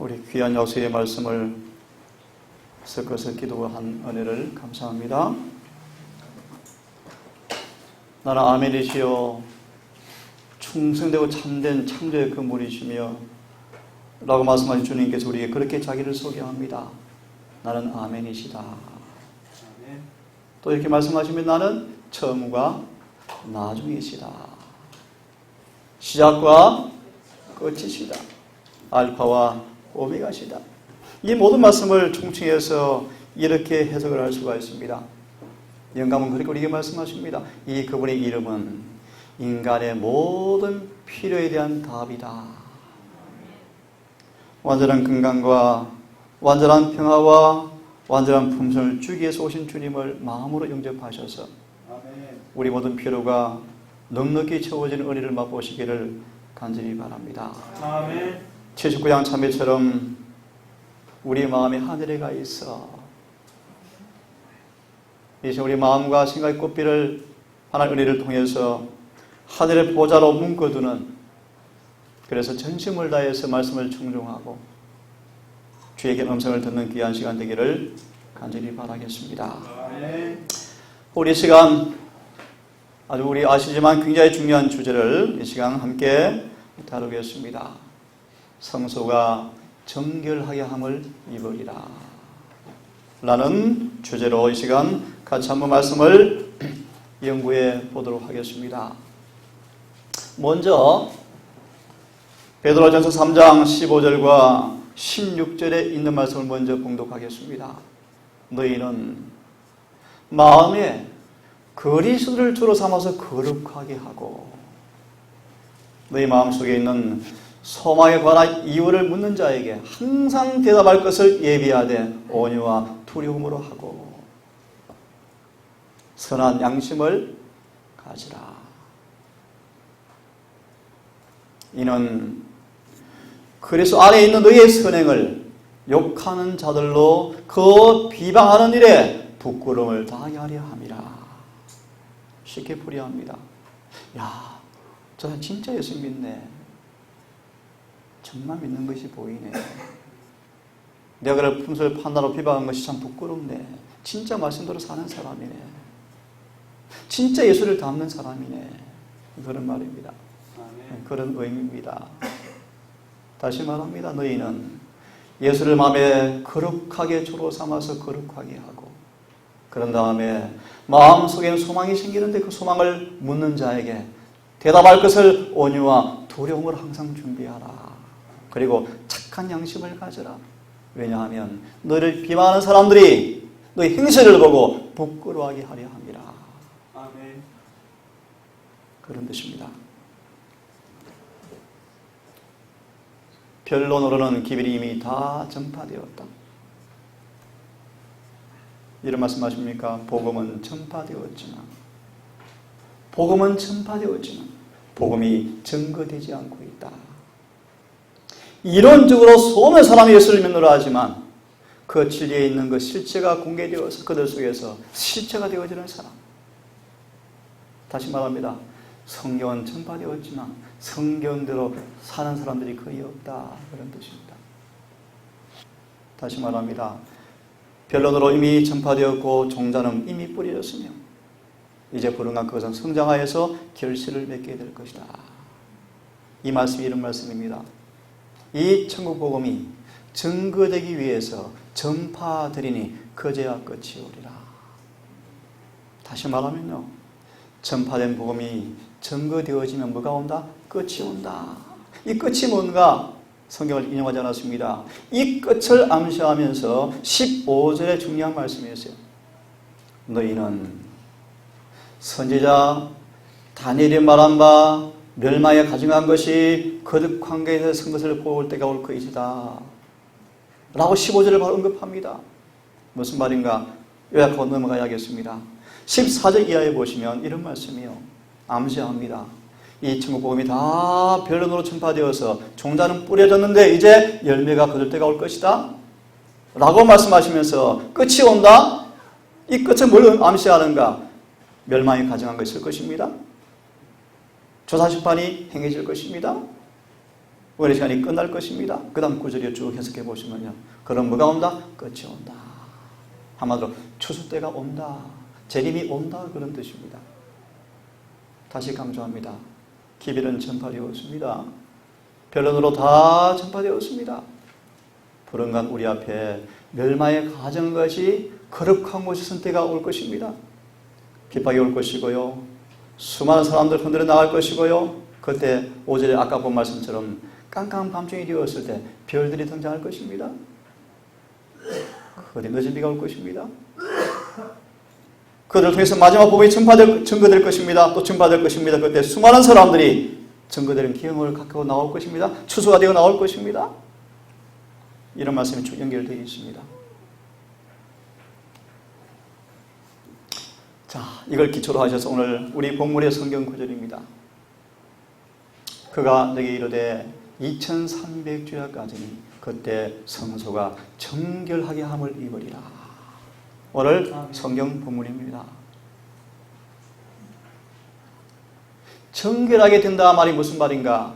우리 귀한 약속의 말씀을 섞어서 기도한 은혜를 감사합니다. 나는 아멘이시여 충성되고 참된 창조의 근본이시며 라고 말씀하신 주님께서 우리에게 그렇게 자기를 소개합니다. 나는 아멘이시다. 또 이렇게 말씀하시면 나는 처음과 나중이시다. 시작과 끝이시다. 알파와 오메가시다. 이 모든 말씀을 총칭해서 이렇게 해석을 할 수가 있습니다. 영감은 그렇게 우리에게 말씀하십니다. 이 그분의 이름은 인간의 모든 필요에 대한 답이다. 완전한 건강과 완전한 평화와 완전한 품성을 주기 위해서 오신 주님을 마음으로 영접하셔서 우리 모든 필요가 넉넉히 채워지는 은혜를 맛보시기를 간절히 바랍니다. 아멘. 79장 참배처럼 우리 마음이 하늘에 가 있어 이제 우리 마음과 생각의 꽃비를 하나님의 은혜를 통해서 하늘의 보좌로 묶어두는, 그래서 전심을 다해서 말씀을 충종하고 주에게 음성을 듣는 귀한 시간 되기를 간절히 바라겠습니다. 우리 시간 아주 우리 아시지만 굉장히 중요한 주제를 이 시간 함께 다루겠습니다. 성소가 정결하게 함을 입으리라 라는 주제로 이 시간 같이 한번 말씀을 연구해 보도록 하겠습니다. 먼저 베드로전서 3장 15절과 16절에 있는 말씀을 먼저 봉독하겠습니다. 너희는 마음에 그리스도를 주로 삼아서 거룩하게 하고 너희 마음속에 있는 소망에 관한 이유를 묻는 자에게 항상 대답할 것을 예비하되 온유와 두려움으로 하고 선한 양심을 가지라. 이는 그리스도 안에 있는 너희의 선행을 욕하는 자들로 그 비방하는 일에 부끄러움을 당하게 하려 함이라. 쉽게 풀이합니다. 야, 저는 진짜 예수 믿네. 정말 믿는 것이 보이네. 내가 그를 품성을 판단하고 비방한 것이 참 부끄럽네. 진짜 말씀대로 사는 사람이네. 진짜 예수를 닮는 사람이네. 그런 말입니다. 그런 의미입니다. 다시 말합니다. 너희는 예수를 마음에 거룩하게 주로 삼아서 거룩하게 하고 그런 다음에 마음속에는 소망이 생기는데 그 소망을 묻는 자에게 대답할 것을 온유와 두려움을 항상 준비하라. 그리고 착한 양심을 가져라. 왜냐하면 너를 비방하는 사람들이 너의 행실을 보고 부끄러워하게 하려 함이라. 아멘. 그런 뜻입니다. 변론으로는 기별이 이미 다 전파되었다. 이런 말씀하십니까? 복음은 전파되었지만 복음이 증거되지 않고 있다. 이론적으로 수많은 사람이 예수를 믿노라 하지만 그 진리에 있는 그 실체가 공개되어서 그들 속에서 실체가 되어지는 사람. 다시 말합니다. 성경은 전파되었지만 성경대로 사는 사람들이 거의 없다. 그런 뜻입니다. 다시 말합니다. 변론으로 이미 전파되었고 종자는 이미 뿌려졌으며 이제 불응한 그것은 성장하여서 결실을 맺게 될 것이다. 이 말씀이 이런 말씀입니다. 이 천국 복음이 증거되기 위해서 전파되리니 그제야 끝이 오리라. 다시 말하면요, 전파된 복음이 증거되어지면 뭐가 온다? 끝이 온다. 이 끝이 뭔가? 성경을 인용하지 않았습니다. 이 끝을 암시하면서 15절에 중요한 말씀이었어요. 너희는 선지자 다니엘이 말한 바 멸망에 가증한 것이 거듭 관계에서 선 것을 볼 때가 올 것이다 라고 15절을 바로 언급합니다. 무슨 말인가? 요약하고 넘어가야겠습니다. 14절 이하에 보시면 이런 말씀이요, 암시합니다. 이 천국 복음이 다 변론으로 전파되어서 종자는 뿌려졌는데 이제 열매가 거둘 때가 올 것이다 라고 말씀하시면서 끝이 온다? 이 끝은 뭘 암시하는가? 멸망이 가증한 것이 있을 것입니다. 조사심판이 행해질 것입니다. 은혜 시간이 끝날 것입니다. 그 다음 구절에 쭉 해석해 보시면요. 그럼 뭐가 온다? 끝이 온다. 한마디로 추수 때가 온다. 재림이 온다. 그런 뜻입니다. 다시 강조합니다. 기별은 전파되었습니다. 변론으로 다 전파되었습니다. 불언간 우리 앞에 멸망의 가정 것이 거룩한 곳에 선 때가 올 것입니다. 핍박이 올 것이고요. 수많은 사람들 흔들어 나갈 것이고요. 그때 5절에 아까 본 말씀처럼 깜깜한 밤중이 되었을 때 별들이 등장할 것입니다. 그때 늦은 비가 올 것입니다. 그들을 통해서 마지막 복음이 증거될 것입니다. 또 증파될 것입니다. 그때 수많은 사람들이 증거되는 기형을 갖고 나올 것입니다. 추수가 되어 나올 것입니다. 이런 말씀이 쭉 연결되어 있습니다. 자, 이걸 기초로 하셔서 오늘 우리 본문의 성경 구절입니다. 그가 내게 이르되 2300주야까지는 그때 성소가 정결하게 함을 입으리라. 오늘 성경 본문입니다. 정결하게 된다 말이 무슨 말인가?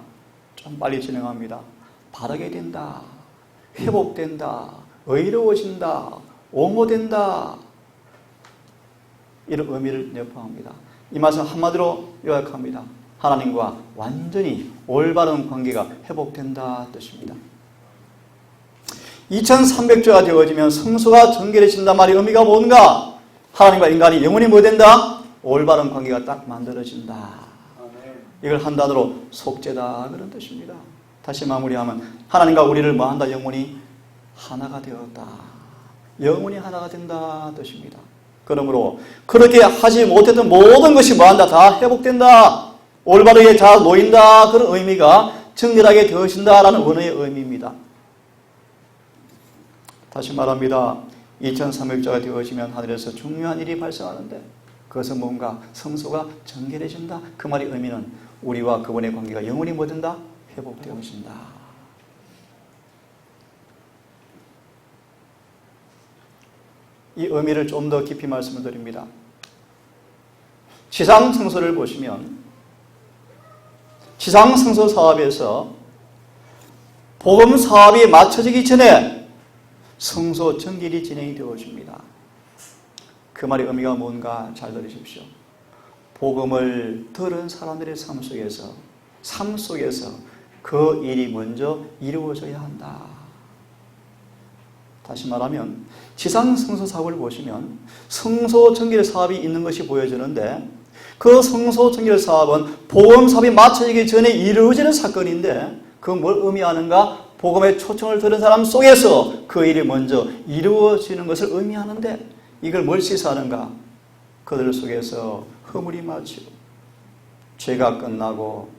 좀 빨리 진행합니다. 바르게 된다, 회복된다, 의로워진다, 옹호된다, 이런 의미를 내포합니다. 이 말씀 한마디로 요약합니다. 하나님과 완전히 올바른 관계가 회복된다 뜻입니다. 2300주가 되어지면 성소가 정결해진다 말의 의미가 뭔가? 하나님과 인간이 영원히 뭐 된다? 올바른 관계가 딱 만들어진다. 이걸 한 단어로 속죄다 그런 뜻입니다. 다시 마무리하면 하나님과 우리를 뭐한다? 영원히 하나가 되었다. 영원히 하나가 된다 뜻입니다. 그러므로 그렇게 하지 못했던 모든 것이 뭐한다? 다 회복된다. 올바르게 다 놓인다. 그런 의미가 정결하게 되어진다라는 원어의 의미입니다. 다시 말합니다. 2300주가 되어지면 하늘에서 중요한 일이 발생하는데 그것은 뭔가 성소가 정결해진다. 그 말의 의미는 우리와 그분의 관계가 영원히 뭐 된다? 회복되어진다. 이 의미를 좀 더 깊이 말씀을 드립니다. 지상성소를 보시면 지상성소 사업에서 복음 사업이 맞춰지기 전에 성소 정결이 진행이 되어집니다. 그 말의 의미가 뭔가 잘 들으십시오. 복음을 들은 사람들의 삶 속에서 그 일이 먼저 이루어져야 한다. 다시 말하면 지상 성소 사업을 보시면 성소 정결 사업이 있는 것이 보여지는데 그 성소 정결 사업은 복음 사업이 맞춰지기 전에 이루어지는 사건인데 그건 뭘 의미하는가? 복음의 초청을 들은 사람 속에서 그 일이 먼저 이루어지는 것을 의미하는데 이걸 뭘 시사하는가? 그들 속에서 허물이 마치고 죄가 끝나고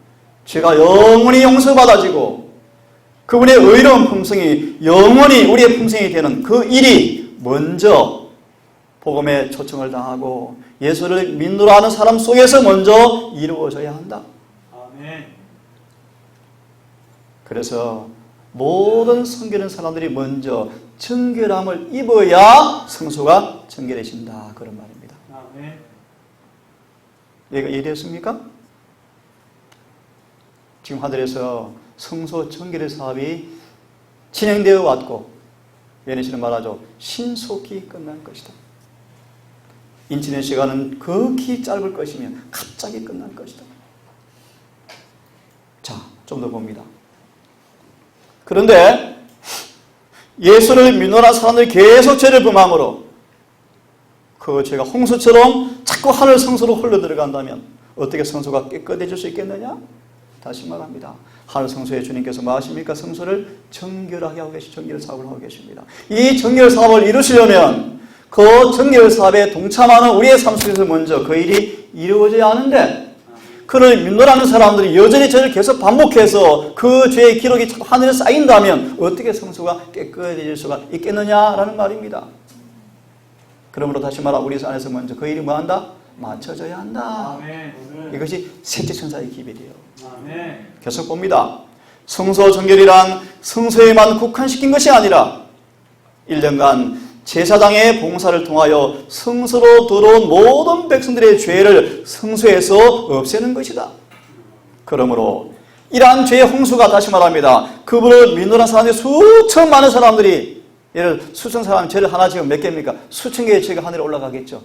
죄가 영원히 용서받아지고 그분의 의로운 품성이 영원히 우리의 품성이 되는 그 일이 먼저 복음의 초청을 당하고 예수를 믿노라 하는 사람 속에서 먼저 이루어져야 한다. 아멘. 그래서 모든 성결한 사람들이 먼저 정결함을 입어야 성소가 정결해진다. 그런 말입니다. 아멘. 얘가 이해되었습니까? 지금 하늘에서 성소 정결의 사업이 진행되어 왔고 예언에서는 말하죠. 신속히 끝날 것이다. 인치는 시간은 극히 짧을 것이며 갑자기 끝날 것이다. 자, 좀 더 봅니다. 그런데 예수를 믿노라 사람들이 계속 죄를 범함으로 그 죄가 홍수처럼 자꾸 하늘 성소로 흘러들어간다면 어떻게 성소가 깨끗해질 수 있겠느냐? 다시 말합니다. 하늘 성소에 주님께서 뭐 하십니까? 성소를 정결하게 하고 정결 사업을 하고 계십니다. 이 정결 사업을 이루시려면 그 정결 사업에 동참하는 우리의 삶 속에서 먼저 그 일이 이루어져야 하는데 그를 믿노라는 사람들이 여전히 죄를 계속 반복해서 그 죄의 기록이 하늘에 쌓인다면 어떻게 성소가 깨끗해질 수가 있겠느냐라는 말입니다. 그러므로 다시 말하 우리 안에서 먼저 그 일이 뭐한다? 맞춰져야 한다. 아멘. 이것이 셋째 천사의 기별이에요. 아멘. 계속 봅니다. 성소 정결이란 성소에만 국한시킨 것이 아니라 1년간 제사장의 봉사를 통하여 성소로 들어온 모든 백성들의 죄를 성소에서 없애는 것이다. 그러므로 이러한 죄의 홍수가 다시 말합니다. 그분을 믿는 사람들이 수천 많은 사람들이 예를 수천 사람 죄를 하나 지금 몇 개입니까? 수천 개의 죄가 하늘에 올라가겠죠.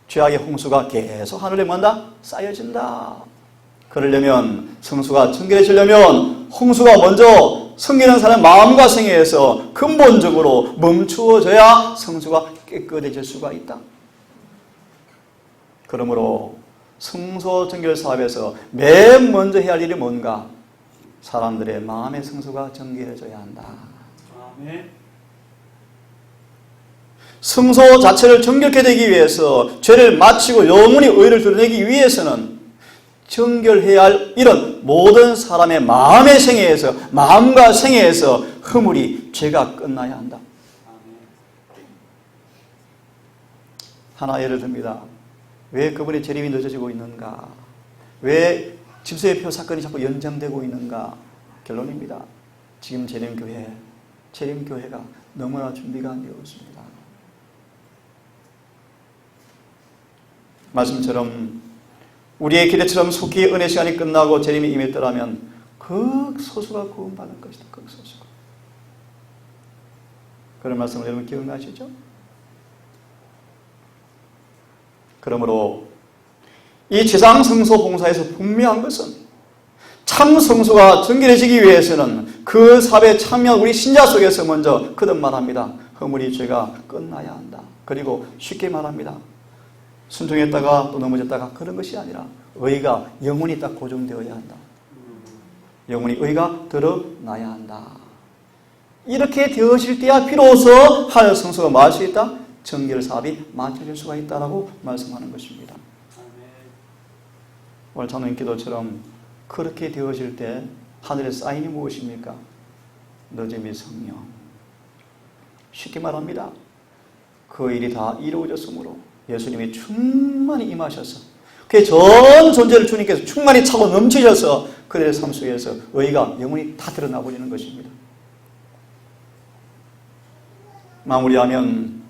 죄악의 홍수가 계속 하늘에 뭔다? 쌓여진다. 그러려면 성수가 정결해지려면 홍수가 먼저 섬기는 사람의 마음과 생애에서 근본적으로 멈추어져야 성수가 깨끗해질 수가 있다. 그러므로 성소 정결 사업에서 맨 먼저 해야 할 일이 뭔가? 사람들의 마음의 성소가 정결해져야 한다. 아멘. 성소 자체를 정결케 되기 위해서 죄를 마치고 영원히 의를 드러내기 위해서는 정결해야 할 이런 모든 사람의 마음의 생애에서 마음과 생애에서 허물이 죄가 끝나야 한다. 하나 예를 듭니다. 왜 그분의 재림이 늦어지고 있는가? 왜 집세의 표 사건이 자꾸 연장되고 있는가? 결론입니다. 지금 재림교회가 너무나 준비가 안 되어 있습니다. 말씀처럼 우리의 기대처럼 속히 은혜 시간이 끝나고 재림이 임했더라면 극소수가 구원받을 것이다. 극소수가. 그런 말씀을 여러분 기억나시죠? 그러므로 이 지상 성소 봉사에서 분명한 것은 참 성소가 정결해지기 위해서는 그 사업에 참여한 우리 신자 속에서 먼저 거듭 말합니다. 허물이 죄가 끝나야 한다. 그리고 쉽게 말합니다. 순종했다가 또 넘어졌다가 그런 것이 아니라 의가 영원히 딱 고정되어야 한다. 영원히 의가 드러나야 한다. 이렇게 되어질 때야 비로소 하늘 성소가 말할 수 있다. 정결 사업이 마쳐질 수가 있다라고 말씀하는 것입니다. 오늘 찬양 기도처럼 그렇게 되어질 때 하늘의 사인이 무엇입니까? 너희 및 성령. 쉽게 말합니다. 그 일이 다 이루어졌으므로 예수님이 충만히 임하셔서 그의 전 존재를 주님께서 충만히 차고 넘치셔서 그들의 삶 속에서 의가 영원히 다 드러나 버리는 것입니다. 마무리하면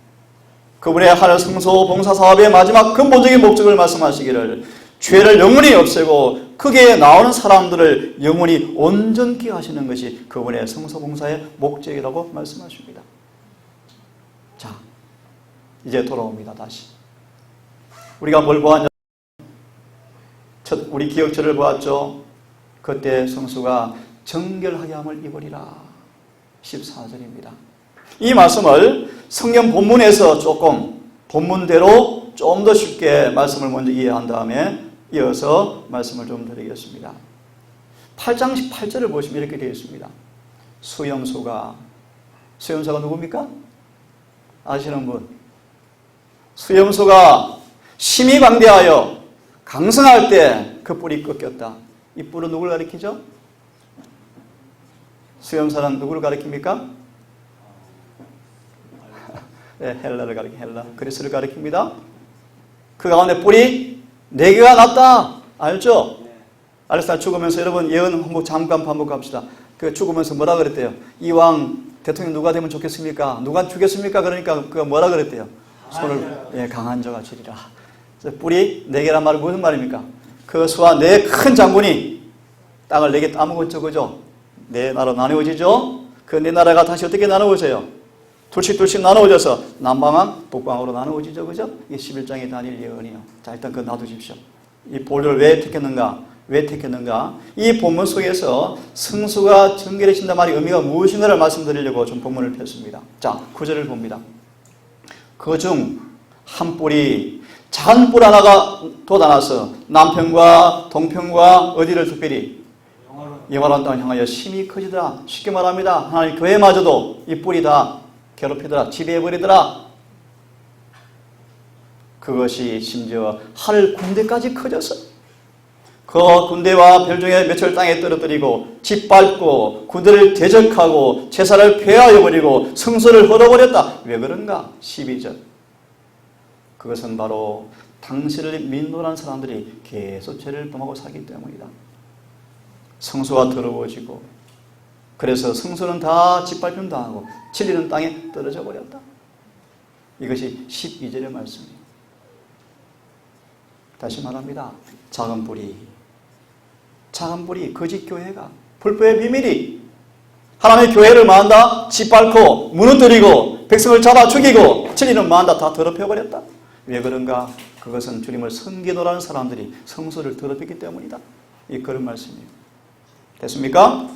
그분의 하늘 성소 봉사 사업의 마지막 근본적인 목적을 말씀하시기를 죄를 영원히 없애고 거기에 나오는 사람들을 영원히 온전케 하시는 것이 그분의 성소 봉사의 목적이라고 말씀하십니다. 자, 이제 돌아옵니다. 다시. 우리가 뭘 보았냐? 우리 기억절을 보았죠. 그때 성수가 정결하게 함을 입으리라. 14절입니다. 이 말씀을 성경 본문에서 조금 본문대로 좀 더 쉽게 말씀을 먼저 이해한 다음에 이어서 말씀을 좀 드리겠습니다. 8장 18절을 보시면 이렇게 되어 있습니다. 수염소가 누굽니까? 아시는 분? 수염소가 심히 광대하여 강성할 때 그 뿔이 꺾였다. 이 뿔은 누구를 가리키죠? 수염소는 누구를 가리킵니까? 네, 헬라를 헬라. 그리스를 가리킵니다. 그 가운데 뿔이 4개가 났다. 알죠? 알렉산더 죽으면서 여러분 예언 한번 잠깐 반복합시다. 그 죽으면서 뭐라 그랬대요? 이왕 대통령 누가 되면 좋겠습니까? 누가 죽겠습니까? 그러니까 그 뭐라 그랬대요? 손을 강한 자가 주리라. 뿔이 4개란 말은 무슨 말입니까? 그 수와 4큰 장군이 땅을 4개 따먹었죠. 그죠? 4나라로 나누어지죠? 그 4나라가 다시 어떻게 나누어져요? 둘씩 나누어져서 남방왕, 북방으로 나누어지죠. 그죠? 이게 11장의 다니엘 예언이에요. 자, 일단 그거 놔두십시오. 이 볼을 왜 택했는가? 이 본문 속에서 성수가 정결해진단 말이 의미가 무엇인가를 말씀드리려고 좀 본문을 폈습니다. 자, 9절을 봅니다. 그중 한 뿔이 작은 뿔 하나가 돋아나서 남편과 동편과 어디를 특별히 영원한 땅을 향하여 심히 커지더라. 쉽게 말합니다. 하나님 교회마저도 이 뿔이 다 괴롭히더라. 지배해버리더라. 그것이 심지어 하늘 군대까지 커져서 그 군대와 별중에 몇철 땅에 떨어뜨리고 짓밟고 군대를 대적하고 제사를 폐하여버리고 성소를 헐어버렸다. 왜 그런가? 12절. 그것은 바로 당시를 민노란 사람들이 계속 죄를 범하고 살기 때문이다. 성소가 더러워지고 그래서 성소는 다 짓밟힘 당하고 진리는 땅에 떨어져 버렸다. 이것이 12절의 말씀이에요. 다시 말합니다. 작은 뿔이 작은 불이 거짓 교회가 불법의 비밀이 하나님의 교회를 망한다, 짓밟고 무너뜨리고 백성을 잡아 죽이고 진리는 망한다, 다 더럽혀버렸다. 왜 그런가? 그것은 주님을 섬기노라는 사람들이 성소를 더럽혔기 때문이다. 이 그런 말씀이에요. 됐습니까?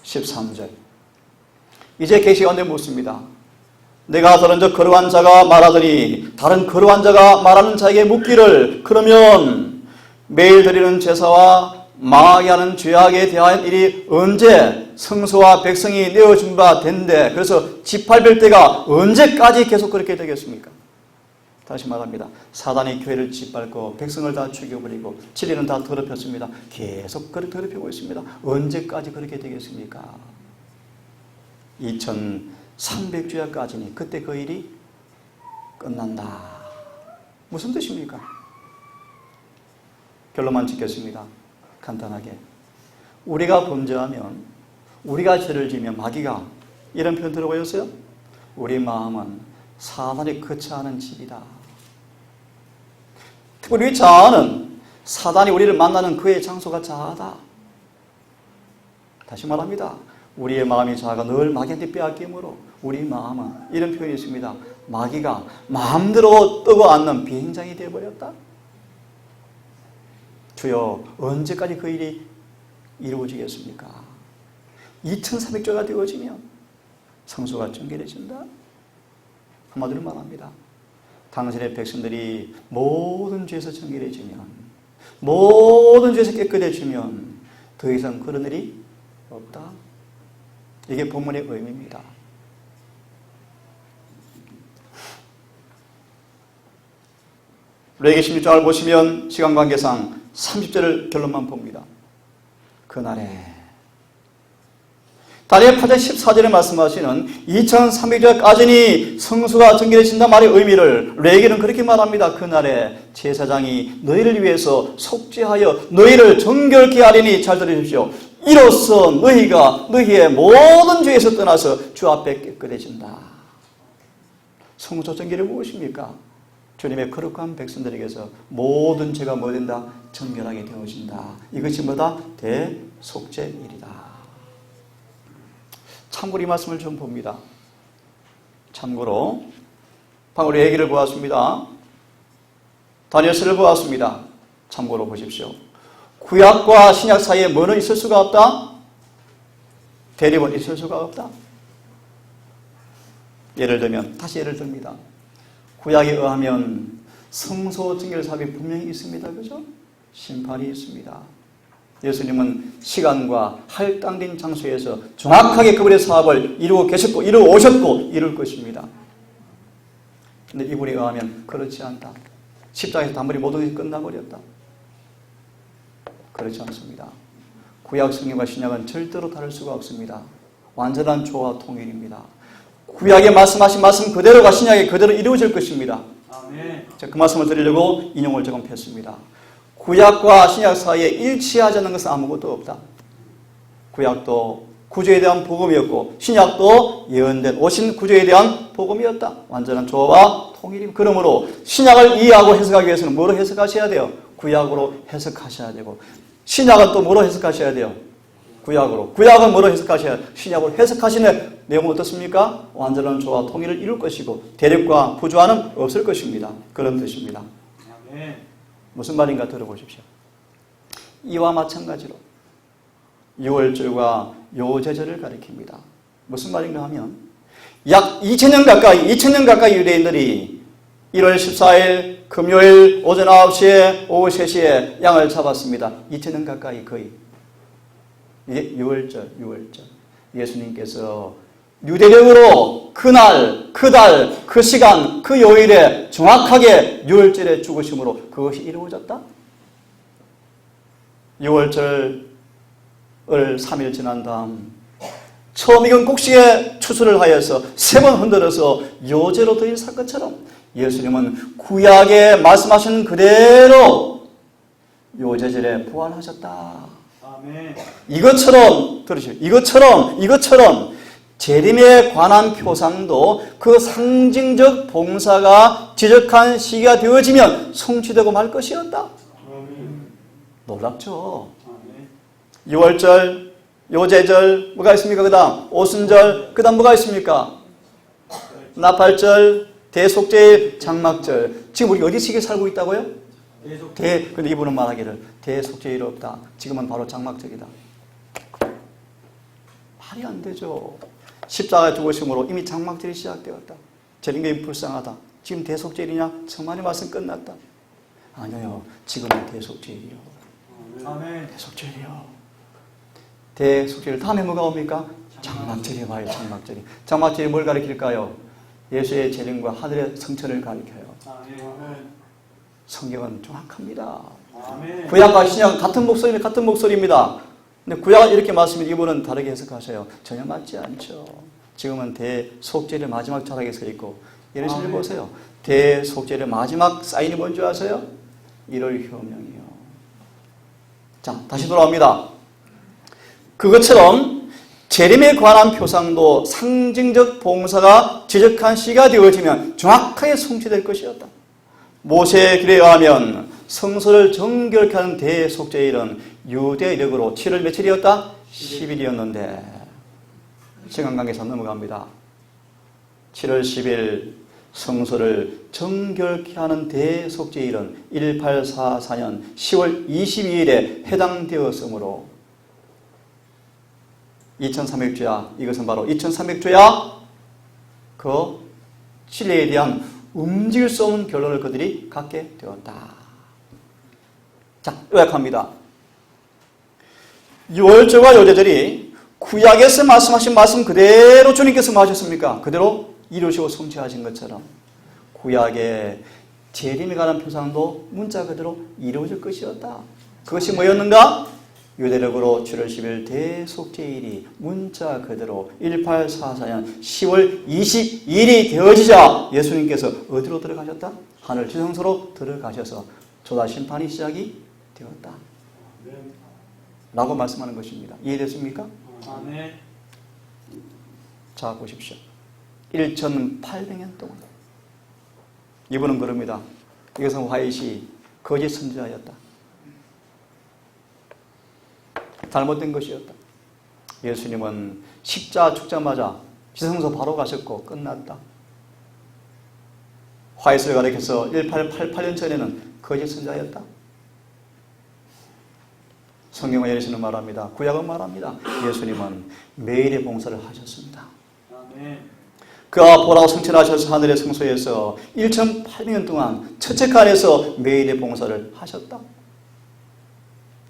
13절. 이제 계시가운데 묻습니다. 내가 들은 적 거룩한 자가 말하더니 다른 거룩한 자가 말하는 자에게 묻기를 그러면 매일 드리는 제사와 망하게 하는 죄악에 대한 일이 언제 성소와 백성이 내어준 바 된대. 그래서 짓밟을 때가 언제까지 계속 그렇게 되겠습니까? 다시 말합니다. 사단이 교회를 짓밟고 백성을 다 죽여버리고 진리는 다 더럽혔습니다. 계속 그렇게 더럽히고 있습니다. 언제까지 그렇게 되겠습니까? 2300주야까지니 그때 그 일이 끝난다. 무슨 뜻입니까? 결론만 짓겠습니다. 간단하게. 우리가 범죄하면, 우리가 죄를 지으면 마귀가 이런 표현 들어보셨어요? 우리 마음은 사단이 거처하는 집이다. 우리 자아는 사단이 우리를 만나는 그의 장소가 자아다. 다시 말합니다. 우리의 마음이 자아가 늘 마귀한테 빼앗기므로 우리 마음은 이런 표현이 있습니다. 마귀가 마음대로 뜨고 앉는 비행장이 되어버렸다. 주여 언제까지 그 일이 이루어지겠습니까? 2300조가 되어지면 성소가 정결해진다. 한마디로 말합니다. 당신의 백성들이 모든 죄에서 정결해지면, 모든 죄에서 깨끗해지면 더 이상 그런 일이 없다. 이게 본문의 의미입니다. 레위기 16장을 보시면 시간 관계상 30절을 결론만 봅니다. 그날에 다니엘 8장 14절에 말씀하시는 2300절까지니 성수가 정결해진다 말의 의미를 레위기는 그렇게 말합니다. 그날에 제사장이 너희를 위해서 속죄하여 너희를 정결케 하리니 잘 들으십시오. 이로써 너희가 너희의 모든 죄에서 떠나서 주 앞에 깨끗해진다. 성소 정결이 무엇입니까? 주님의 거룩한 백성들에게서 모든 죄가 뭐 된다? 정결하게 되어진다. 이것이 뭐다? 대속죄일이다. 참고로 이 말씀을 좀 봅니다. 참고로 방금 우리 얘기를 보았습니다. 다니엘서를 보았습니다. 참고로 보십시오. 구약과 신약 사이에 뭐는 있을 수가 없다? 대립은 있을 수가 없다. 예를 들면, 다시 예를 듭니다. 구약에 의하면 성소 정결 사업이 분명히 있습니다. 그죠? 심판이 있습니다. 예수님은 시간과 할당된 장소에서 정확하게 그분의 사업을 이루고 계셨고, 이루어 오셨고, 이룰 것입니다. 그런데 이분에 의하면 그렇지 않다. 십자가에서 단번에 모든 것이 끝나버렸다. 그렇지 않습니다. 구약 성경과 신약은 절대로 다를 수가 없습니다. 완전한 조화 통일입니다. 구약에 말씀하신 말씀 그대로가 신약에 그대로 이루어질 것입니다. 아멘. 자, 그 말씀을 드리려고 인용을 조금 폈습니다. 구약과 신약 사이에 일치하지 않는 것은 아무것도 없다. 구약도 구주에 대한 복음이었고 신약도 예언된 오신 구주에 대한 복음이었다. 완전한 조화 통일입니다. 그러므로 신약을 이해하고 해석하기 위해서는 뭐로 해석하셔야 돼요? 구약으로 해석하셔야 되고, 신약은 또 뭐로 해석하셔야 돼요? 구약으로. 구약은 뭐로 해석하셔야 돼요? 신약으로 해석하시는 내용은 어떻습니까? 완전한 조화 통일을 이룰 것이고 대립과 부조화는 없을 것입니다. 그런 뜻입니다. 무슨 말인가 들어보십시오. 이와 마찬가지로 유월절과 요제절을 가리킵니다. 무슨 말인가 하면 약 2000년 가까이 유대인들이 1월 14일 금요일 오전 9시에 오후 3시에 양을 잡았습니다. 2000년 가까이 거의. 이게 유월절. 예수님께서 유대력으로 그날, 그 달, 그 시간, 그 요일에 정확하게 유월절에 죽으심으로 그것이 이루어졌다. 유월절을 3일 지난 다음 처음 익은 곡식에 추수를 하여서 3번 흔들어서 요제로 드린 사건처럼 예수님은 구약에 말씀하신 그대로 요제절에 부활하셨다. 아멘. 이것처럼 들으시죠. 이것처럼 재림에 관한 표상도 그 상징적 봉사가 지적한 시기가 되어지면 성취되고 말 것이었다. 놀랍죠? 6월절, 요제절, 뭐가 있습니까? 그 다음 오순절, 그 다음 뭐가 있습니까? 나팔절, 대속제일, 장막절. 지금 우리 어디 시기에 살고 있다고요? 근데 이분은 말하기를 대속제일이 없다. 지금은 바로 장막절이다. 말이 안 되죠. 십자가 죽으심으로 이미 장막절이 시작되었다. 재림교인 불쌍하다. 지금 대속제일이냐? 정말의 말씀 끝났다. 아니요. 지금은 대속제일이요. 아멘. 대속제일이요. 대속제일 다음에 뭐가 옵니까? 장막절이 와요. 장막절이. 장막절이 뭘 가리킬까요? 예수의 재림과 하늘의 성천을 가리켜요. 아멘. 성경은 정확합니다. 아멘. 구약과 신약 같은 목소리입니다. 근데 구약은 이렇게 말씀을 이분은 다르게 해석하세요. 전혀 맞지 않죠. 지금은 대속죄의 마지막 자락에 서 있고 예루살렘 보세요. 대속죄의 마지막 사인이 뭔지 아세요? 1월 효명이요. 자, 다시 돌아옵니다. 그것처럼 재림에 관한 표상도 상징적 봉사가 지적한 시가 되어지면 정확하게 성취될 것이었다. 모세의 길에 의하면 성소를 정결케 하는 대속죄일은 유대력으로 7월 며칠이었다? 10일이었는데 시간 관계상 넘어갑니다. 7월 10일 성소를 정결케 하는 대속죄일은 1844년 10월 22일에 해당되었으므로 2300주야, 이것은 바로 2300주야 그 진리에 대한 움직일 수 없는 결론을 그들이 갖게 되었다. 자, 요약합니다. 유월절과 요제절이 구약에서 말씀하신 말씀 그대로 주님께서 뭐 하셨습니까? 그대로 이루시고 성취하신 것처럼 구약의 재림에 관한 표상도 문자 그대로 이루어질 것이었다. 그것이 뭐였는가? 유대력으로 7월 10일 대속죄일이 문자 그대로 1844년 10월 22일이 되어지자 예수님께서 어디로 들어가셨다? 하늘 지성소로 들어가셔서 조다 심판이 시작이 되었다. 라고 말씀하는 것입니다. 이해됐습니까? 아멘. 자, 보십시오. 1800년 동안 이분은 그럽니다. 이것은 화이시 거짓 선지자였다. 잘못된 것이었다. 예수님은 십자 죽자마자 지성소 바로 가셨고 끝났다. 화이스를 가리켜서 1888년 전에는 거짓 선지자였다. 성경은 예수님은 말합니다. 구약은 말합니다. 예수님은 매일의 봉사를 하셨습니다. 아멘. 그가 보라고 성천하셔서 하늘의 성소에서 1800년 동안 처체크 안에서 매일의 봉사를 하셨다.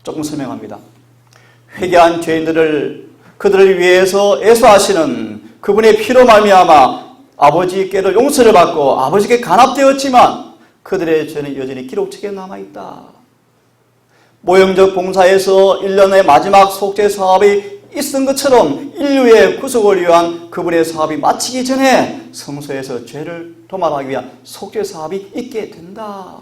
조금 설명합니다. 회개한 죄인들을 그들을 위해서 애소하시는 그분의 피로 말미암아 아버지께로 용서를 받고 아버지께 간합되었지만 그들의 죄는 여전히 기록책에 남아있다. 모형적 봉사에서 1년의 마지막 속죄 사업이 있은 것처럼 인류의 구속을 위한 그분의 사업이 마치기 전에 성소에서 죄를 도말하기 위한 속죄 사업이 있게 된다.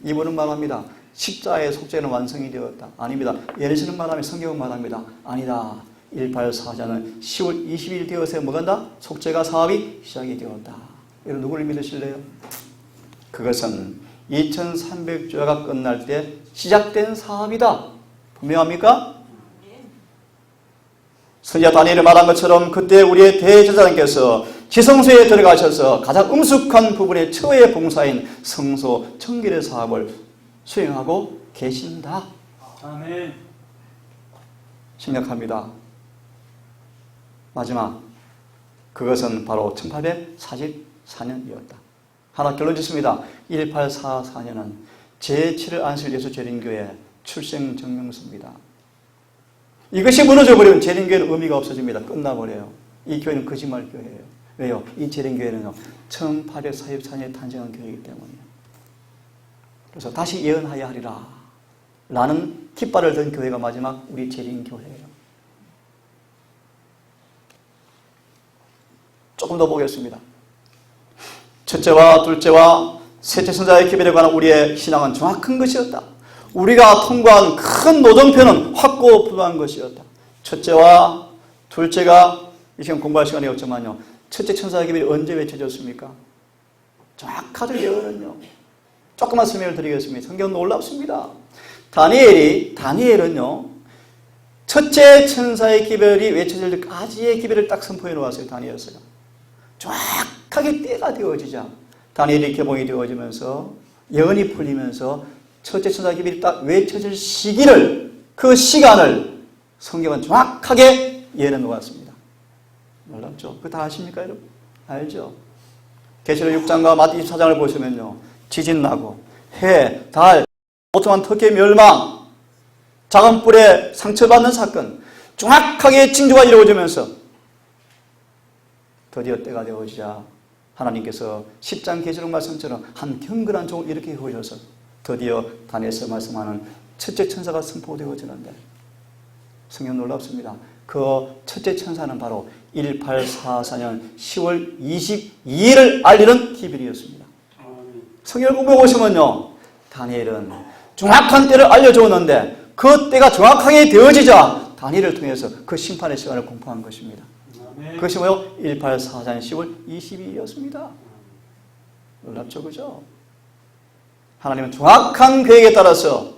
이분은 말합니다. 십자의 속죄는 완성이 되었다. 아닙니다. 예수는 말하면 성경은 말합니다. 아니다. 1844년 10월 20일 되어서 뭐가 한다? 속죄가 사업이 시작이 되었다. 여러분 누구를 믿으실래요? 그것은 2300주야가 끝날 때 시작된 사업이다. 분명합니까? 선지자 다니엘이 말한 것처럼 그때 우리의 대제사장께서 지성소에 들어가셔서 가장 음숙한 부분의 처의 봉사인 성소 정결의 사업을 수행하고 계신다. 아멘. 심각합니다. 마지막 그것은 바로 1844년이었다. 하나 결론 짓습니다. 1844년은 제7일 안식 예수 재림교회 출생증명서입니다. 이것이 무너져버리면 재림교회는 의미가 없어집니다. 끝나버려요. 이 교회는 거짓말 교회예요. 왜요? 이 재림교회는요 1844년에 탄생한 교회이기 때문이에요. 그래서 다시 예언하여 하리라 라는 깃발을 든 교회가 마지막 우리 재림교회예요. 조금 더 보겠습니다. 첫째와 둘째와 셋째 선자의 기별에 관한 우리의 신앙은 정확한 것이었다. 우리가 통과한 큰 노정표는 확고부도한 것이었다. 첫째와 둘째가 이 시간 공부할 시간이 없지만요. 첫째 천사의 기별이 언제 외쳐졌습니까? 정확하죠. 예언은요. 조금만 설명을 드리겠습니다. 성경은 놀랍습니다. 다니엘은요, 첫째 천사의 기별이 외쳐질 때까지의 기별을 딱 선포해 놓았어요. 다니엘서가. 정확하게 때가 되어지자 다니엘이 개봉이 되어지면서 예언이 풀리면서 첫째 천사의 기별이 딱 외쳐질 시기를, 그 시간을 성경은 정확하게 예언해 놓았습니다. 놀랍죠? 그거 다 아십니까, 여러분? 알죠? 계시록 6장과 마태 24장을 보시면요, 지진 나고 해, 달, 오초만 터키의 멸망, 작은 뿔에 상처받는 사건, 정확하게 징조가 이루어지면서 드디어 때가 되어지자 하나님께서 10장 계시록 말씀처럼 한 경건한 종을 이렇게 해오셔서 드디어 다니엘서 말씀하는 첫째 천사가 선포되어지는데, 성경 놀랍습니다. 그 첫째 천사는 바로 1844년 10월 22일을 알리는 기별이었습니다. 성경을 공부해 보시면요, 다니엘은 정확한 때를 알려주었는데 그 때가 정확하게 되어지자 다니엘을 통해서 그 심판의 시간을 공포한 것입니다. 그것이 뭐요? 1844년 10월 22일이었습니다. 놀랍죠, 그죠? 하나님은 정확한 계획에 따라서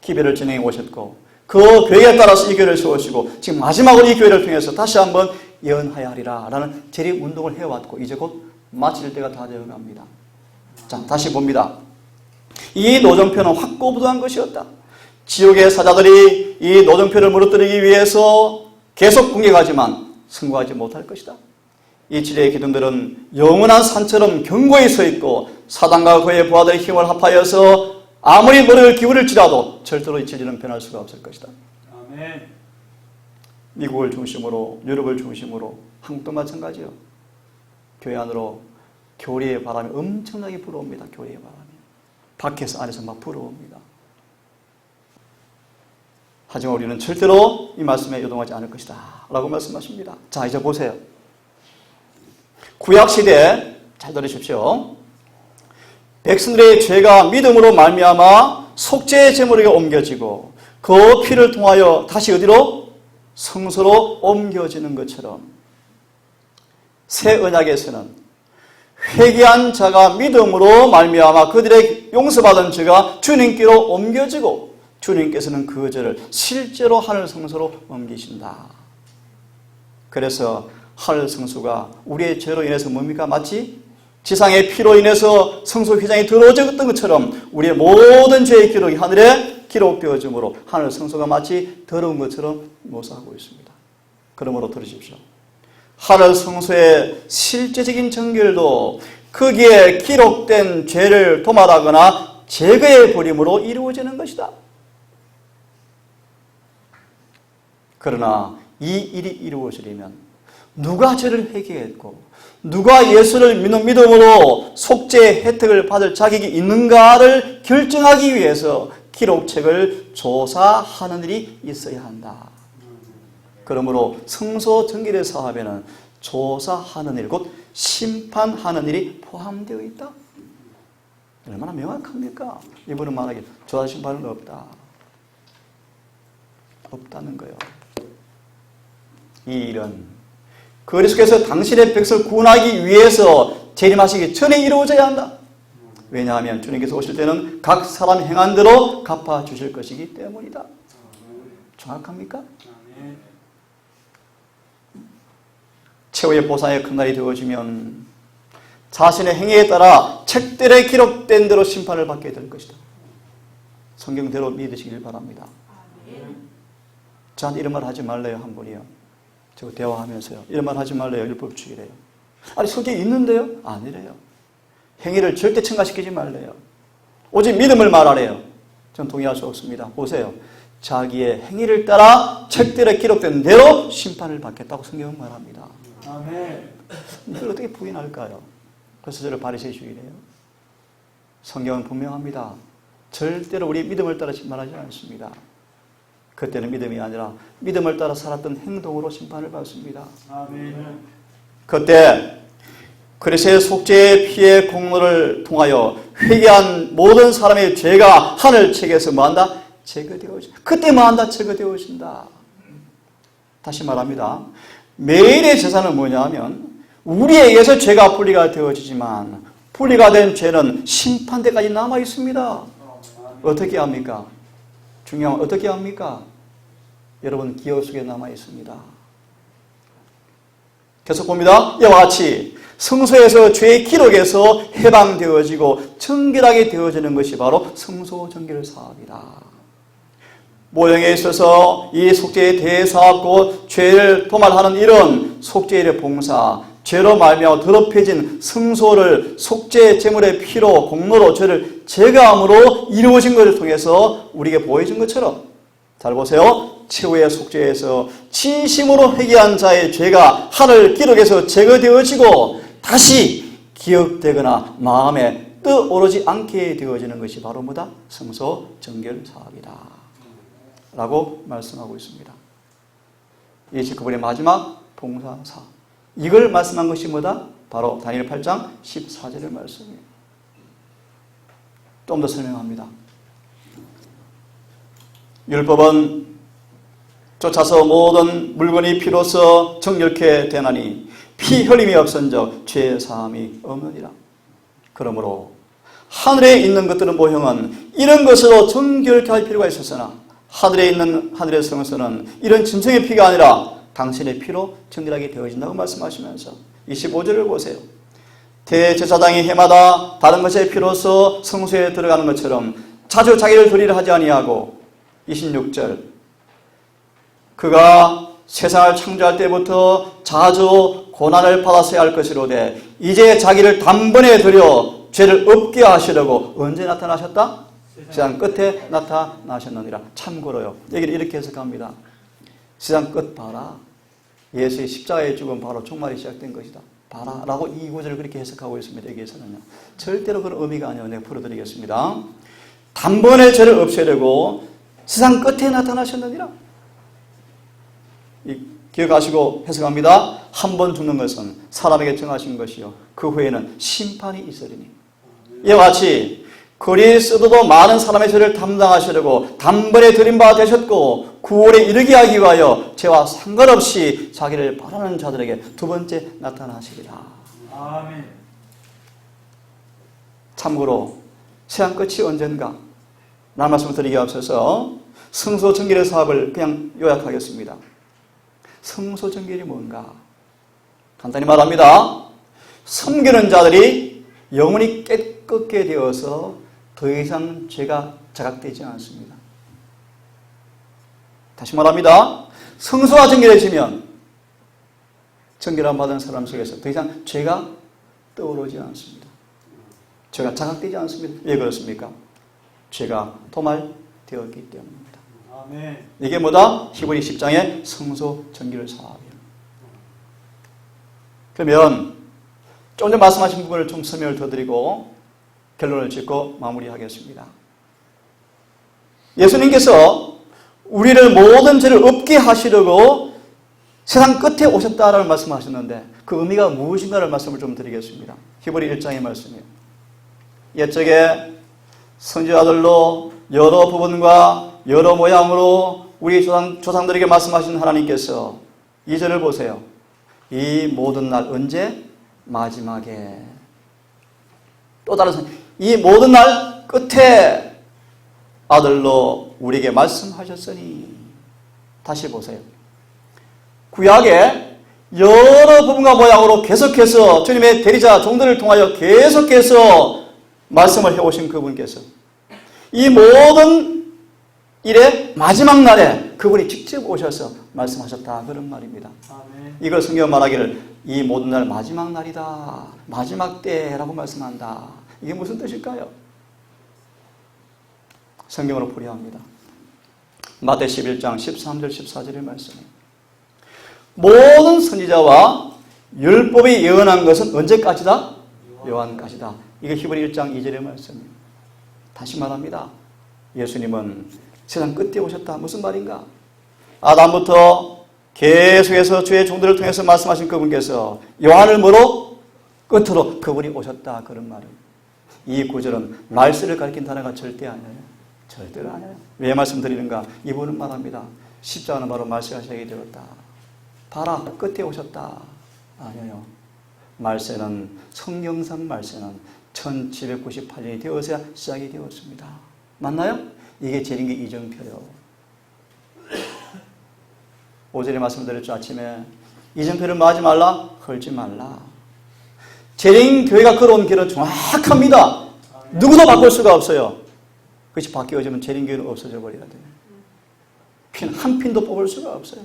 기별을 진행해 오셨고, 그 계획에 따라서 이 교회를 세우시고, 지금 마지막으로 이 교회를 통해서 다시 한번 예언하여 하리라 라는 재림운동을 해왔고, 이제 곧 마칠 때가 다 되어갑니다. 자, 다시 봅니다. 이 노정표는 확고부동한 것이었다. 지옥의 사자들이 이 노정표를 무너뜨리기 위해서 계속 공격하지만 성공하지 못할 것이다. 이 지뢰의 기둥들은 영원한 산처럼 견고히 서 있고, 사단과 그의 부하들의 힘을 합하여서 아무리 머리를 기울일지라도 절대로 이 진리는 변할 수가 없을 것이다. 아멘. 미국을 중심으로, 유럽을 중심으로, 한국도 마찬가지요. 교회 안으로 교리의 바람이 엄청나게 불어옵니다. 교리의 바람이. 밖에서 안에서 막 불어옵니다. 하지만 우리는 절대로 이 말씀에 요동하지 않을 것이다 라고 말씀하십니다. 자, 이제 보세요. 구약시대 잘 들으십시오. 백성들의 죄가 믿음으로 말미암아 속죄의 제물에게 옮겨지고 그 피를 통하여 다시 어디로? 성소로 옮겨지는 것처럼 새 언약에서는 회개한 자가 믿음으로 말미암아 그들의 용서받은 죄가 주님께로 옮겨지고, 주님께서는 그 죄를 실제로 하늘 성소로 옮기신다. 그래서 하늘 성소가 우리의 죄로 인해서 뭡니까? 마치 지상의 피로 인해서 성소 휘장이 더러워졌던 것처럼 우리의 모든 죄의 기록이 하늘에 기록되어지므로 하늘 성소가 마치 더러운 것처럼 묘사하고 있습니다. 그러므로 들으십시오. 하늘 성소의 실제적인 정결도 거기에 기록된 죄를 도말하거나 제거해 버림으로 이루어지는 것이다. 그러나 이 일이 이루어지려면 누가 죄를 회개했고 누가 예수를 믿는 믿음으로 속죄의 혜택을 받을 자격이 있는가를 결정하기 위해서 기록책을 조사하는 일이 있어야 한다. 그러므로 성소 정결의 사업에는 조사하는 일, 곧 심판하는 일이 포함되어 있다. 얼마나 명확합니까? 이분은 말하기를 조사 심판은 없다. 없다는 거예요. 이 일은 그리스도께서 당신의 백성을 구원하기 위해서 재림하시기 전에 이루어져야 한다. 왜냐하면 주님께서 오실 때는 각 사람 행한 대로 갚아주실 것이기 때문이다. 정확합니까? 최후의 보상의 큰 날이 되어지면 자신의 행위에 따라 책들에 기록된 대로 심판을 받게 될 것이다. 성경대로 믿으시길 바랍니다. 저한테 이런 말 하지 말래요, 한 분이요. 저 대화하면서요. 이런 말 하지 말래요, 율법주의래요. 아니, 성경에 있는데요? 아니래요. 행위를 절대 첨가시키지 말래요. 오직 믿음을 말하래요. 전 동의할 수 없습니다. 보세요. 자기의 행위를 따라 책들에 기록된 대로 심판을 받겠다고 성경은 말합니다. 아멘. 이걸 어떻게 부인할까요? 그래서 저를 바리새인이래요. 성경은 분명합니다. 절대로 우리 믿음을 따라 심판하지 않습니다. 그때는 믿음이 아니라 믿음을 따라 살았던 행동으로 심판을 받습니다. 아멘. 그때 그리스도의 속죄의 피의 공로를 통하여 회개한 모든 사람의 죄가 하늘책에서 뭐한다? 제거되어진다. 그때 뭐한다? 제거되어진다. 다시 말합니다. 매일의 제사는 뭐냐 하면 우리에게서 죄가 분리가 되어지지만 분리가 된 죄는 심판대까지 남아 있습니다. 어떻게 합니까? 중요한 어떻게 합니까? 여러분 기억 속에 남아 있습니다. 계속 봅니다. 이와 같이 성소에서 죄의 기록에서 해방되어지고 정결하게 되어지는 것이 바로 성소정결 사업이다. 모형에 있어서 이 속죄의 대사업 곧 죄를 도말하는 이런 속죄일의 봉사, 죄로 말미암아 더럽혀진 성소를 속죄 제물의 피로 공로로 죄를 제거함으로 이루어진 것을 통해서 우리에게 보여준 것처럼 잘 보세요. 최후의 속죄에서 진심으로 회개한 자의 죄가 하늘 기록에서 제거되어지고 다시 기억되거나 마음에 떠오르지 않게 되어지는 것이 바로 뭐다? 성소 정결 사업이다 라고 말씀하고 있습니다. 이것이 그분의 마지막 봉사 사업. 이걸 말씀한 것이 뭐다? 바로 다니엘 8장 14절의 말씀이에요. 좀 더 설명합니다. 율법은 쫓아서 모든 물건이 피로써 정결케 되나니 피 흘림이 없은적 죄 사함이 없느니라. 그러므로 하늘에 있는 것들은 모형은 이런 것으로 정결케 할 필요가 있었으나 하늘에 있는 하늘의 성소는 이런 짐승의 피가 아니라 당신의 피로 정결하게 되어진다고 말씀하시면서 25절을 보세요. 대제사장이 해마다 다른 것의 피로써 성소에 들어가는 것처럼 자주 자기를 도리를 하지 아니하고 26절 그가 세상을 창조할 때부터 자주 고난을 받았어야 할 것이로되 이제 자기를 단번에 들여 죄를 없게 하시려고 언제 나타나셨다? 세상 끝에 나타나셨느니라. 참고로요. 여기를 이렇게 해석합니다. 세상 끝 봐라. 예수의 십자가의 죽음 바로 종말이 시작된 것이다. 봐라. 라고 이 구절을 그렇게 해석하고 있습니다. 여기에서는요. 절대로 그런 의미가 아니에요. 내가 풀어드리겠습니다. 단번에 죄를 없애려고 세상 끝에 나타나셨느니라. 기억하시고 해석합니다. 한 번 죽는 것은 사람에게 정하신 것이요 그 후에는 심판이 있으리니 이와 같이 그리스도도 많은 사람의 죄를 담당하시려고 단번에 드린 바 되셨고 구원에 이르게 하기 위하여 죄와 상관없이 자기를 바라는 자들에게 두 번째 나타나시리라. 아멘. 참고로 세상 끝이 언젠가 라는 말씀을 드리기 앞서서 성소 정결의 사업을 그냥 요약하겠습니다. 성소 정결이 뭔가? 간단히 말합니다. 섬기는 자들이 영혼이 깨끗게 되어서 더 이상 죄가 자각되지 않습니다. 다시 말합니다. 성소가 정결해지면 정결함 받은 사람 속에서 더 이상 죄가 떠오르지 않습니다. 죄가 자각되지 않습니다. 왜 그렇습니까? 죄가 도말되었기 때문입니다. 아멘. 이게 뭐다? 히브리 10장의 성소 정결 사업이에요. 그러면 좀 전에 말씀하신 부분을 좀 설명을 더 드리고 결론을 짓고 마무리하겠습니다. 예수님께서 우리를 모든 죄를 없게 하시려고 세상 끝에 오셨다라는 말씀하셨는데 그 의미가 무엇인가를 말씀을 좀 드리겠습니다. 히브리 1장의 말씀이에요. 옛적에 선지자들로 여러 부분과 여러 모양으로 우리 조상들에게 말씀하신 하나님께서 2절을 보세요. 이 모든 날 언제? 마지막에. 또 다른 이 모든 날 끝에 아들로 우리에게 말씀하셨으니. 다시 보세요. 구약에 여러 부분과 모양으로 계속해서 주님의 대리자 종들을 통하여 계속해서 말씀을 해오신 그분께서 이 모든 일의 마지막 날에 그분이 직접 오셔서 말씀하셨다 그런 말입니다. 아멘. 이걸 성경 말하기를 이 모든 날 마지막 날이다. 마지막 때라고 말씀한다. 이게 무슨 뜻일까요? 성경으로 풀이합니다. 마태 11장 13절 14절의 말씀이에요. 모든 선지자와 율법이 예언한 것은 언제까지다? 요한까지다. 이게 히브리 1장 2절의 말씀이에요. 다시 말합니다. 예수님은 세상 끝에 오셨다. 무슨 말인가? 아담부터 계속해서 주의 종들을 통해서 말씀하신 그분께서 요한을 뭐로? 끝으로 그분이 오셨다. 그런 말이에요. 이 구절은 날씨를 가리킨 단어가 절대 아니에요. 절대로 아니에요. 왜 말씀드리는가? 이분은 말합니다. 십자가는 바로 말세가 시작이 되었다. 봐라, 끝에 오셨다. 아니에요. 말세는, 성경상 말세는 1798년이 되어서야 시작이 되었습니다. 맞나요? 이게 재림교 이정표요. 오전에 말씀드렸죠. 아침에 이정표를 뭐하지 말라? 헐지 말라. 재림교회가 걸어온 길은 정확합니다. 누구도 바꿀 수가 없어요. 그것이 바뀌어지면 재림교회는 없어져 버려야 돼요. 핀 한 핀도 뽑을 수가 없어요.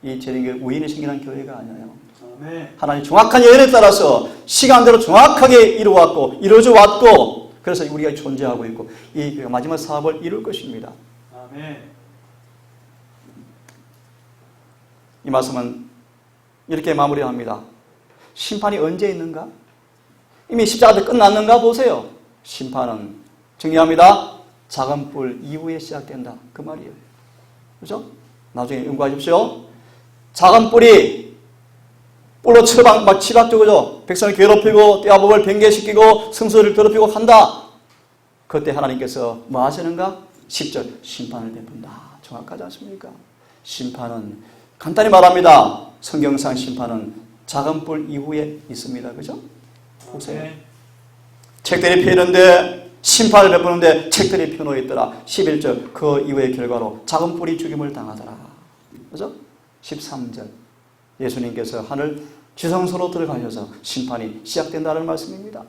이 재림교회 우연히 생기는 교회가 아니에요. 아멘. 하나님 정확한 예언에 따라서 시간대로 정확하게 이루어져 왔고 그래서 우리가 존재하고 있고 이 교회가 마지막 사업을 이룰 것입니다. 아멘. 이 말씀은 이렇게 마무리합니다. 심판이 언제 있는가? 이미 십자가 때 끝났는가 보세요. 심판은 정리합니다. 작은 뿔 이후에 시작된다. 그 말이에요. 그죠? 나중에 연구하십시오. 작은 뿔이 뿔로 치박죠. 그죠? 백성을 괴롭히고 떼아복을 변개시키고 성소를 더럽히고 한다. 그때 하나님께서 뭐 하시는가? 10절 심판을 베푼다. 정확하지 않습니까? 심판은 간단히 말합니다. 성경상 심판은 작은 뿔 이후에 있습니다. 그죠? 보세요. 아멘. 책들이 피했는데 심판을 베푸는데 책들이 펴놓여 있더라. 11절 그 이후의 결과로 작은 뿔이 죽임을 당하더라. 그죠? 13절 예수님께서 하늘 지성소로 들어가셔서 심판이 시작된다는 말씀입니다.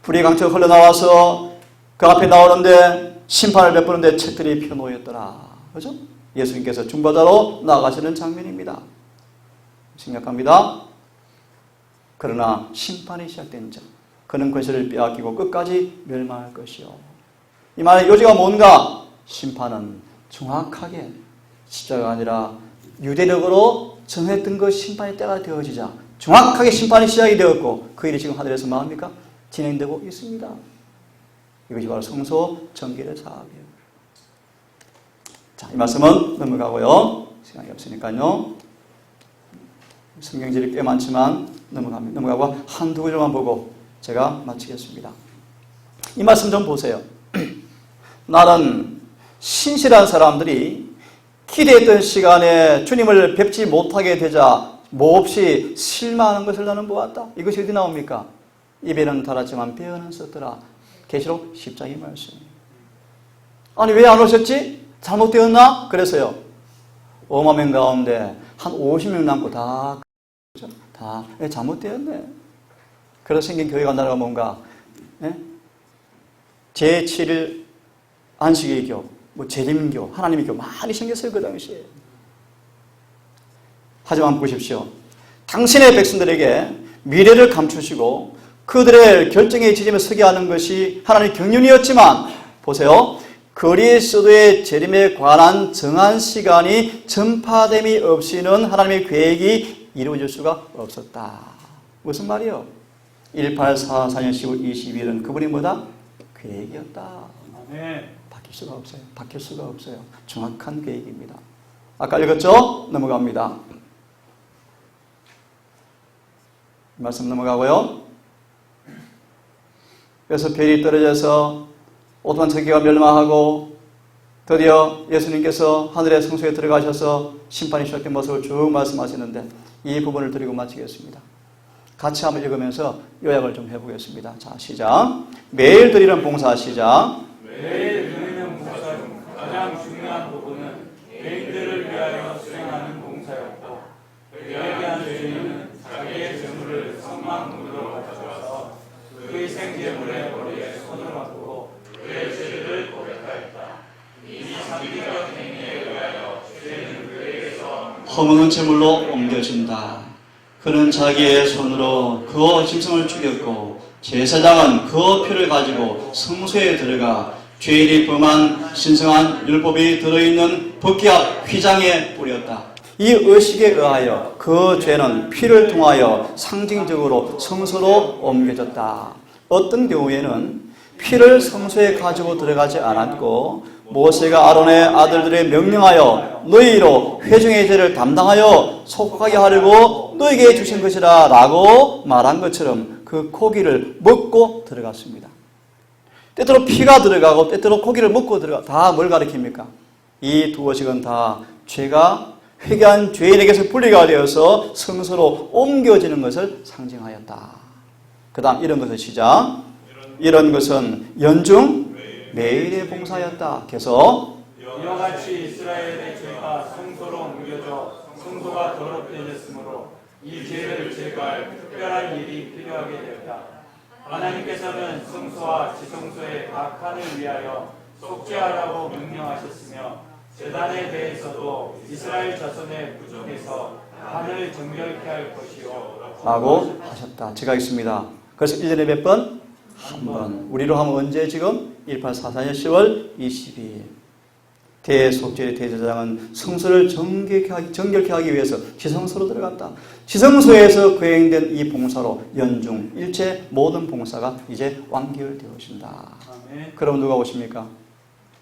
불이 강처럼 흘러나와서 그 앞에 나오는데 심판을 베푸는데 책들이 펴놓였더라. 그죠? 예수님께서 중보자로 나아가시는 장면입니다. 심각합니다. 그러나 심판이 시작된 자 그는 권세를 빼앗기고 끝까지 멸망할 것이요. 이 말의 요지가 뭔가? 심판은 정확하게 십자가가 아니라 유대력으로 정했던 것 심판의 때가 되어지자 정확하게 심판이 시작이 되었고 그 일이 지금 하늘에서 뭐합니까? 진행되고 있습니다. 이것이 바로 성소 정결의 사업이에요. 자, 이 말씀은 넘어가고요. 시간이 없으니까요. 성경질이 꽤 많지만 넘어가고 한두 구절만 보고 제가 마치겠습니다. 이 말씀 좀 보세요. 나는 신실한 사람들이 기대했던 시간에 주님을 뵙지 못하게 되자 몹시 실망하는 것을 나는 보았다. 이것이 어디 나옵니까? 입에는 달았지만 뼈는 썼더라. 계시록 10장의 말씀. 아니 왜 안 오셨지? 잘못되었나? 그래서요. 5만 명 가운데 한 50명 남고 다 잘못되었네. 그래서 생긴 교회가 나라가 뭔가 제7일 안식의 교, 재림교, 하나님의 교 많이 생겼어요. 그 당시에. 하지만 보십시오. 당신의 백성들에게 미래를 감추시고 그들의 결정의 지점에 서게 하는 것이 하나님의 경륜이었지만 보세요. 그리스도의 재림에 관한 정한 시간이 전파됨이 없이는 하나님의 계획이 이루어질 수가 없었다. 무슨 말이요? 1844년 10월 20일은 그분이 뭐다? 계획이었다. 아멘. 바뀔 수가 없어요. 바뀔 수가 없어요. 정확한 계획입니다. 아까 읽었죠? 넘어갑니다. 말씀 넘어가고요. 그래서 별이 떨어져서 오토만 천기가 멸망하고 드디어 예수님께서 하늘의 성소에 들어가셔서 심판이 시작된 모습을 쭉 말씀하시는데 이 부분을 드리고 마치겠습니다. 같이 한번 읽으면서 요약을 좀 해보겠습니다. 자, 시작. 매일 드리는 봉사 시작. 매일 드리는 봉사 중 가장 중요한 부분은 개인들을 위하여 수행하는 봉사였고 그에게 한 죄인은 자기의 재물을 성막문으로 가져와서 그의 생제물의 머리에 손을 얹고 그의 죄를 고백하였다. 이 상기적 행위에 의하여 죄는 그에게서 허물은 제물로 옮겨진다. 그는 자기의 손으로 그의 짐승을 죽였고 제사장은 그의 피를 가지고 성소에 들어가 죄인이 범한 신성한 율법이 들어있는 법궤 휘장에 뿌렸다. 이 의식에 의하여 그 죄는 피를 통하여 상징적으로 성소로 옮겨졌다. 어떤 경우에는 피를 성소에 가지고 들어가지 않았고 모세가 아론의 아들들에 명령하여 너희로 회중의 죄를 담당하여 속하게 하려고 너희에게 주신 것이라 라고 말한 것처럼 그 고기를 먹고 들어갔습니다. 때때로 피가 들어가고 때때로 고기를 먹고 들어가. 다 뭘 가리킵니까? 이 두 의식은 다 죄가 회개한 죄인에게서 분리가 되어서 성소로 옮겨지는 것을 상징하였다. 그 다음 이런 것을 시작. 이런 것은 연중, 매일의 봉사였다. 계속 이와 같이 이스라엘의 죄가 성소로 옮겨져 성소가 더럽게 됐으므로 이 죄를 제거할 특별한 일이 필요하게 되었다. 하나님께서는 성소와 지성소의 각 칸을 위하여 속죄하라고 명령하셨으며 제단에 대해서도 이스라엘 자손의 부족에서 칸을 정결케 할 것이요 라고 하셨다. 제가 있습니다. 그래서 1년에 몇 번? 한 번. 우리로 하면 언제 지금? 1844년 10월 22일. 대속죄의 대제사장은 성소를 정결케 하기 위해서 지성소로 들어갔다. 지성소에서 거행된 이 봉사로 연중 일체 모든 봉사가 이제 완결되어진다. 아멘. 그럼 누가 오십니까?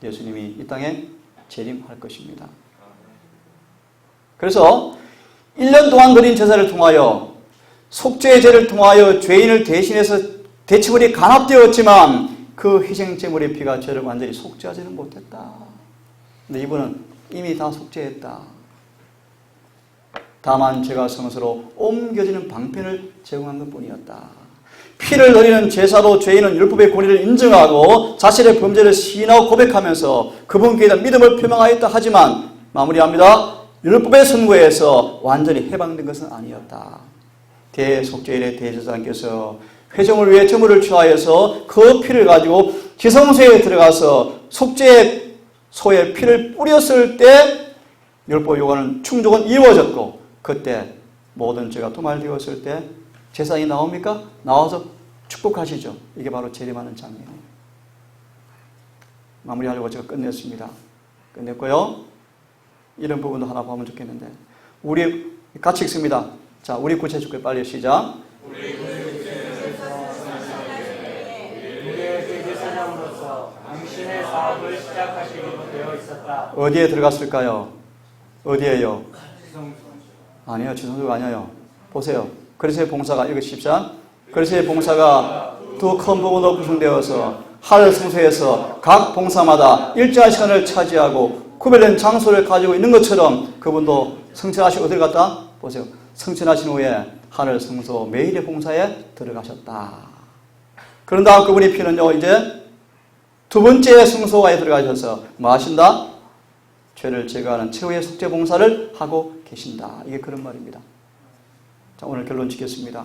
예수님이 이 땅에 재림할 것입니다. 그래서 1년 동안 드린 제사를 통하여 속죄의 제를 통하여 죄인을 대신해서 대체물이 간합되었지만 그 희생제물의 피가 죄를 완전히 속죄하지는 못했다. 근데 이분은 이미 다 속죄했다. 다만 죄가 성소로 옮겨지는 방편을 제공한 것뿐이었다. 피를 흘리는 제사로 죄인은 율법의 권위를 인정하고 자신의 범죄를 시인하고 고백하면서 그분께 대한 믿음을 표명하였다. 하지만 마무리합니다. 율법의 선고에서 완전히 해방된 것은 아니었다. 대속죄일의 대제사장께서 회정을 위해 제물을 취하여서 그 피를 가지고 지성소에 들어가서 속죄소에 피를 뿌렸을 때 율법 요구하는 충족은 이루어졌고, 그때 모든 죄가 도말되었을 때 제사장이 나옵니까? 나와서 축복하시죠. 이게 바로 재림하는 장면이에요. 마무리하려고 제가 끝냈습니다. 끝냈고요. 이런 부분도 하나 보면 좋겠는데, 우리 같이 읽습니다. 자, 우리 구체적으로 빨리 시작. 우리의 대제사장으로서 당신의 사업을 시작하시기로 되어 있었다. 어디에 들어갔을까요? 어디에요? 지성소. 아니요, 지성소가 아니에요. 보세요. 그리스도의 봉사가 읽으십시오. 그리스도의 봉사가 두 큰 부분으로 구성되어서 하늘 성소에서 각 봉사마다 일정한 시간을 차지하고 구별된 장소를 가지고 있는 것처럼 그분도 성천하시고 어딜 갔다? 보세요. 성천하신 후에 하늘 성소 매일의 봉사에 들어가셨다. 그런 다음 그분의 피는요, 이제 두 번째 성소에 들어가셔서 뭐 하신다? 죄를 제거하는 최후의 속죄 봉사를 하고 계신다. 이게 그런 말입니다. 자, 오늘 결론 짓겠습니다.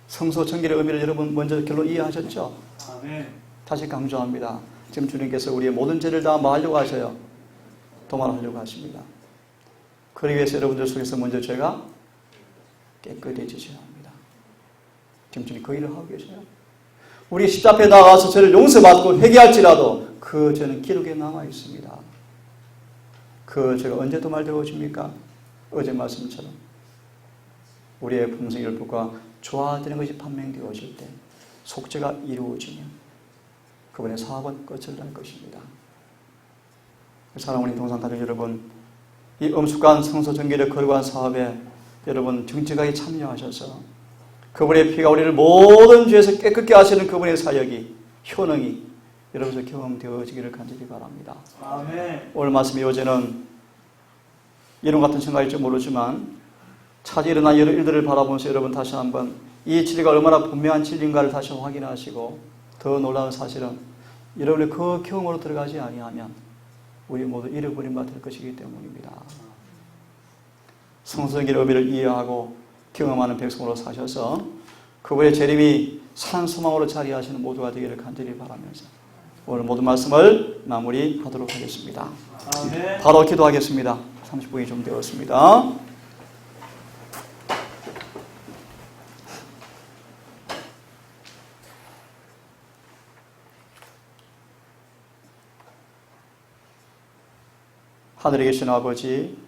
성소 정결의 의미를 여러분 먼저 결론 이해하셨죠? 아멘. 다시 강조합니다. 지금 주님께서 우리의 모든 죄를 다 뭐 하려고 하셔요? 도말하려고 하십니다. 그러기 위해서 여러분들 속에서 먼저 죄가 깨끗해지셔야 합니다. 지금 주님 그 일을 하고 계셔요. 우리 십자가에 나가서 죄를 용서받고 회개할지라도 그 죄는 기록에 남아 있습니다. 그 죄가 언제 도말되어집니까? 어제 말씀처럼 우리의 품성 율법과 조화되는 것이 판명되어질 때, 속죄가 이루어지면 그분의 사업은 끝을 날 것입니다. 사랑하는 동상 가족 여러분, 이 엄숙한 성소 정결의 거룩한 사업에 여러분 정직하게 참여하셔서 그분의 피가 우리를 모든 죄에서 깨끗게 하시는 그분의 사역이, 효능이 여러분의 경험되어지기를 간절히 바랍니다. 아멘. 오늘 말씀의 요제는 이런 같은 생각일지 모르지만 차지 일어난 여러 일들을 바라보면서 여러분 다시 한번 이 진리가 얼마나 분명한 진리인가를 다시 확인하시고, 더 놀라운 사실은 여러분의 그 경험으로 들어가지 아니하면 우리 모두 잃어버린 바 될 것이기 때문입니다. 성소정결의 의미를 이해하고 경험하는 백성으로 사셔서 그분의 재림이 산 소망으로 자리하시는 모두가 되기를 간절히 바라면서 오늘 모든 말씀을 마무리하도록 하겠습니다. 아멘. 바로 기도하겠습니다. 30분이 좀 되었습니다. 하늘에 계신 아버지,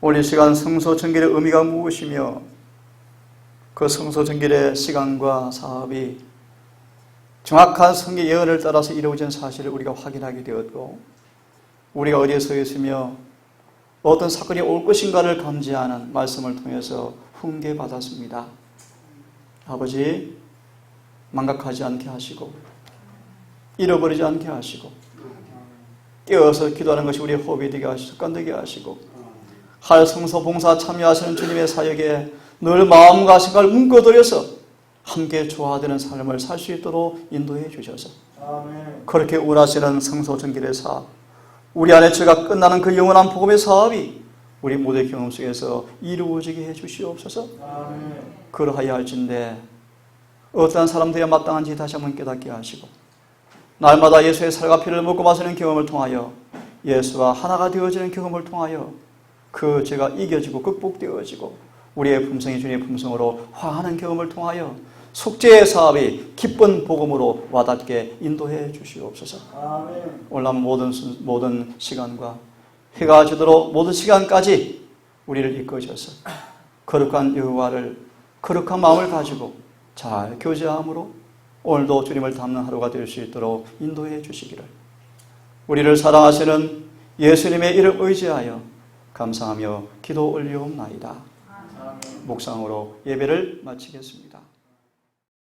오늘 이 시간 성소 정결의 의미가 무엇이며 그 성소 정결의 시간과 사업이 정확한 성경 예언을 따라서 이루어진 사실을 우리가 확인하게 되었고, 우리가 어디에 서 있으며 어떤 사건이 올 것인가를 감지하는 말씀을 통해서 훈계받았습니다. 아버지, 망각하지 않게 하시고 잃어버리지 않게 하시고 깨어서 기도하는 것이 우리의 호흡이 되게 하시고 습관되게 하시고, 하늘 성소 봉사 참여하시는 주님의 사역에 늘 마음과 생각을 묶어들여서 함께 조화되는 삶을 살 수 있도록 인도해 주셔서 아멘. 그렇게 원하시는 성소정결의 사업, 우리 안에 죄가 끝나는 그 영원한 복음의 사업이 우리 모두의 경험 속에서 이루어지게 해 주시옵소서. 아멘. 그러하여 할진대 어떠한 사람들이 마땅한지 다시 한번 깨닫게 하시고 날마다 예수의 살과 피를 먹고 마시는 경험을 통하여 예수와 하나가 되어지는 경험을 통하여 그 죄가 이겨지고 극복되어지고 우리의 품성이 주님의 품성으로 화하는 경험을 통하여 속죄의 사업이 기쁜 복음으로 와닿게 인도해 주시옵소서. 아멘. 오늘 남은 모든 시간과 해가 지도록 모든 시간까지 우리를 이끄셔서 거룩한 여호와를 거룩한 마음을 가지고 잘 교제함으로 오늘도 주님을 닮는 하루가 될 수 있도록 인도해 주시기를 우리를 사랑하시는 예수님의 이름 의지하여 감사하며 기도 올리옵나이다. 묵상으로 예배를 마치겠습니다.